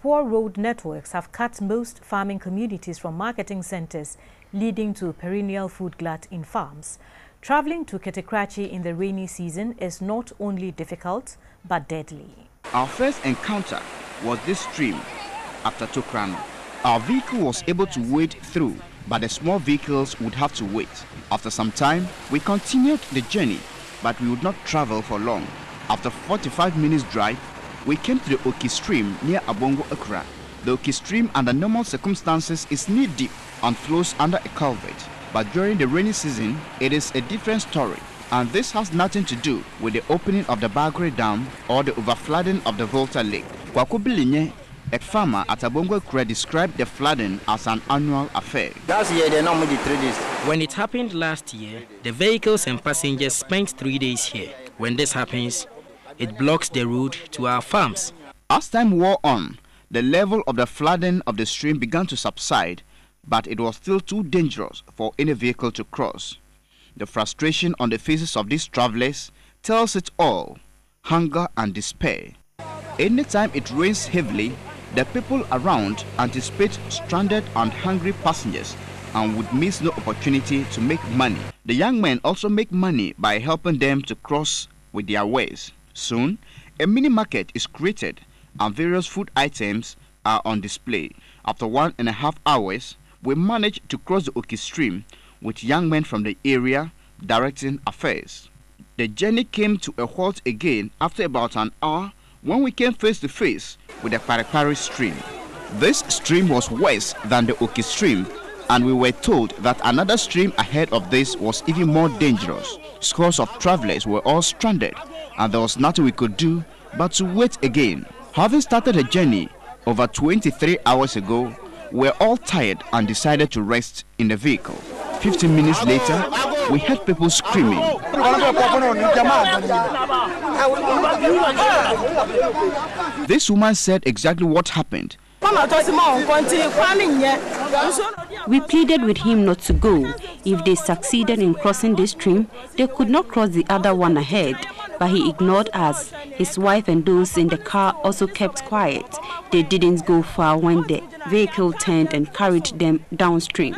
Poor road networks have cut most farming communities from marketing centers, leading to perennial food glut in farms. Traveling to Kete-Krachi in the rainy season is not only difficult, but deadly. Our first encounter was this stream after Tokorano. Our vehicle was able to wade through, but the small vehicles would have to wait. After some time, we continued the journey, but we would not travel for long. After 45 minutes drive, we came to the Oki stream near Abongo Accra. The Oki stream under normal circumstances is knee deep and flows under a culvert. But during the rainy season, it is a different story. And this has nothing to do with the opening of the Bagre Dam or the overflooding of the Volta Lake. Kwakubilinye, a farmer at Abongo Accra, described the flooding as an annual affair. Last year, they normally 3 days. When it happened last year, the vehicles and passengers spent 3 days here. When this happens, it blocks the road to our farms. As time wore on, the level of the flooding of the stream began to subside, but it was still too dangerous for any vehicle to cross. The frustration on the faces of these travelers tells it all: hunger and despair. Anytime it rains heavily, the people around anticipate stranded and hungry passengers and would miss no opportunity to make money. The young men also make money by helping them to cross with their wares. Soon, a mini market is created and various food items are on display. After 1.5 hours, we managed to cross the Oki stream with young men from the area directing affairs. The journey came to a halt again after about an hour when we came face to face with the Kete-Krachi stream. This stream was worse than the Oki stream, and we were told that another stream ahead of this was even more dangerous. Scores of travelers were all stranded, and there was nothing we could do but to wait again. Having started a journey over 23 hours ago, we were all tired and decided to rest in the vehicle. 15 minutes later, we heard people screaming. This woman said exactly what happened. We pleaded with him not to go. If they succeeded in crossing this stream, they could not cross the other one ahead. But he ignored us. His wife and those in the car also kept quiet. They didn't go far when the vehicle turned and carried them downstream.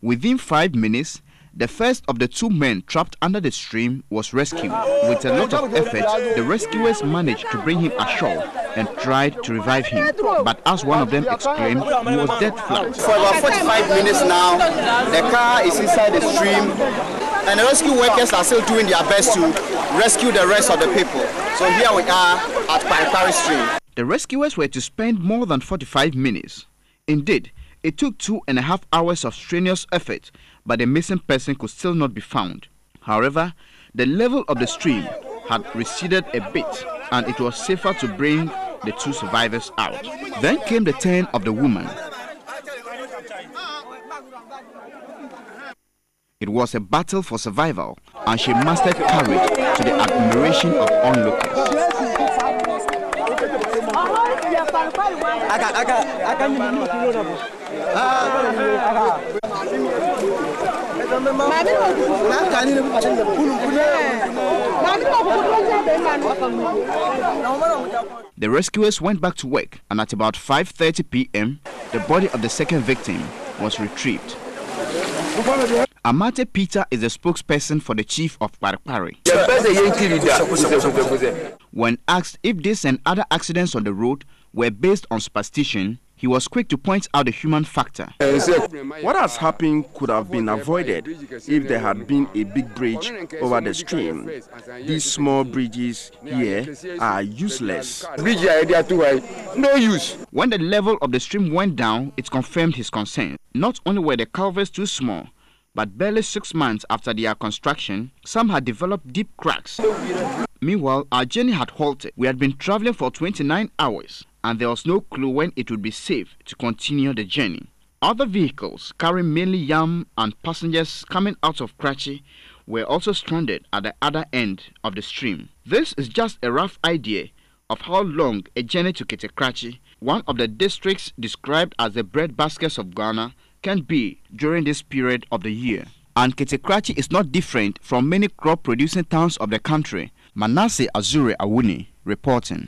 Within 5 minutes, the first of the 2 men trapped under the stream was rescued. With a lot of effort, the rescuers managed to bring him ashore and tried to revive him. But as one of them exclaimed, he was dead flat. For about 45 minutes now, the car is inside the stream, and the rescue workers are still doing their best to rescue the rest of the people. So here we are at Kete-Krachi stream. The rescuers were to spend more than 45 minutes. Indeed, it took 2.5 hours of strenuous effort, but the missing person could still not be found. However, the level of the stream had receded a bit, and it was safer to bring the 2 survivors out. Then came the turn of the woman. It was a battle for survival, and she mastered courage to the admiration of onlookers. The rescuers went back to work, and at about 5:30 p.m., the body of the second victim was retrieved. Amate Peter is the spokesperson for the chief of Kete-Krachi. When asked if this and other accidents on the road were based on superstition, he was quick to point out the human factor. What has happened could have been avoided if there had been a big bridge over the stream. These small bridges here are useless. No use. When the level of the stream went down, it confirmed his concern. Not only were the culverts too small, but barely 6 months after their construction, some had developed deep cracks. Meanwhile, our journey had halted. We had been traveling for 29 hours, and there was no clue when it would be safe to continue the journey. Other vehicles carrying mainly yam and passengers coming out of Krachi were also stranded at the other end of the stream. This is just a rough idea of how long a journey to Kete-Krachi, one of the districts described as the breadbaskets of Ghana, can be during this period of the year. And Kete-Krachi is not different from many crop-producing towns of the country. Manasseh Azure Awuni reporting.